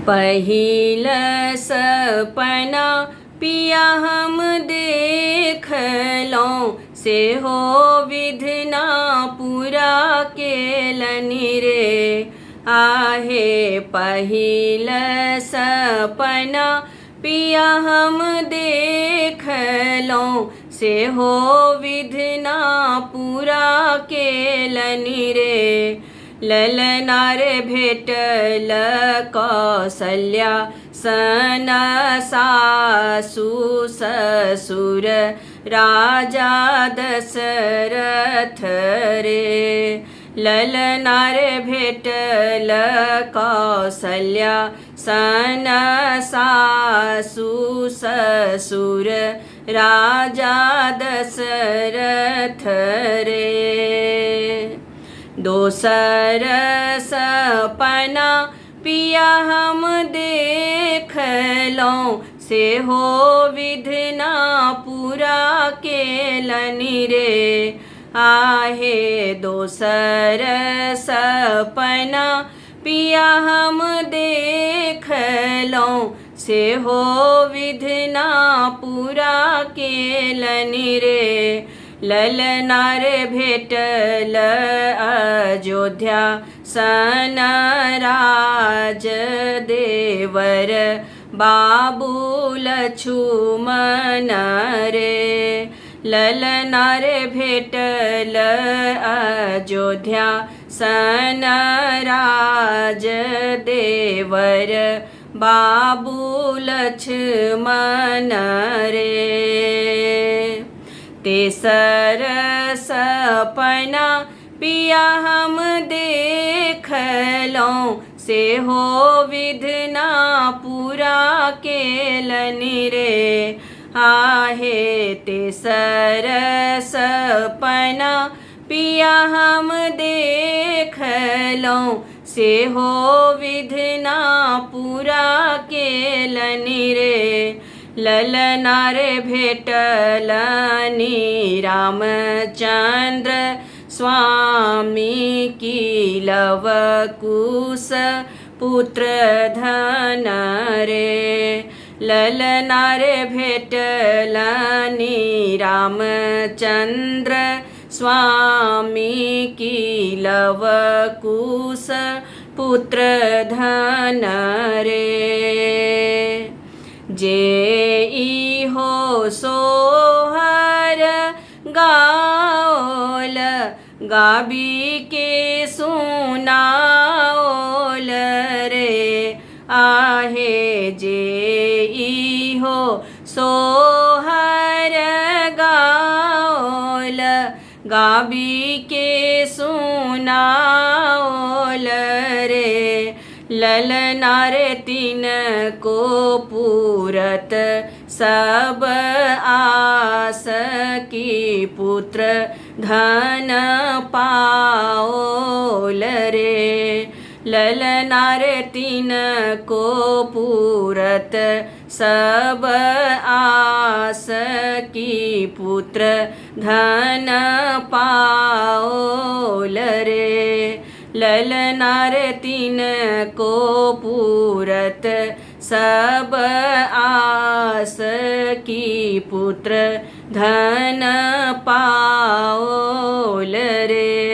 पहिल सपना पिया हम देखलौं, से हो विधना पूरा केलनि रे। आहे पहिल सपना पिया हम देखलौं, से हो विधना पूरा केलनि रे। ललना रे भेटल कौसल्या सन सासु ससुर राजा दशरथ रे। ललना रे भेटल कौसल्या सन सासु ससुर राजा दशरथ रे। दोसर सपना पिया हम देखलौं, से हो विधना पूरा केलनि रे। आहे दोसर सपना पिया हम देखलौं, से हो विधना पूरा केलनि रे। ललना रे भेटल अयोध्या सन राज देवर बाबू लक्ष्मण रे। ललना रे भेटल अयोध्या सन राज देवर बाबू लक्ष्मण रे। तेसर सपना पिया हम देखलौं, से हो विधना पूरा केलनि रे। आहे तेसर सपना पिया हम देखलौं, से हो विधना पूरा केलनि रे। ललना रे भेटलनि रामचंद्र स्वामी की लवकुश पुत्र धन रे। ललना रे भेटलनि रामचंद्र स्वामी की लवकुश पुत्र धन रे। जे इहो सोहर गाओल, गाबी के सुनाओल रे। आहे जे इहो सोहर गाओल, गाबी के सुनाओल रे। ललना रे तिनको पूरत सब आस की पुत्र धन पाओल रे। ललना रे तिनको पूरत सब आस की पुत्र धन पाओल रे। ललना रे तिनको पूरत सब आस की पुत्र धन पाओल रे।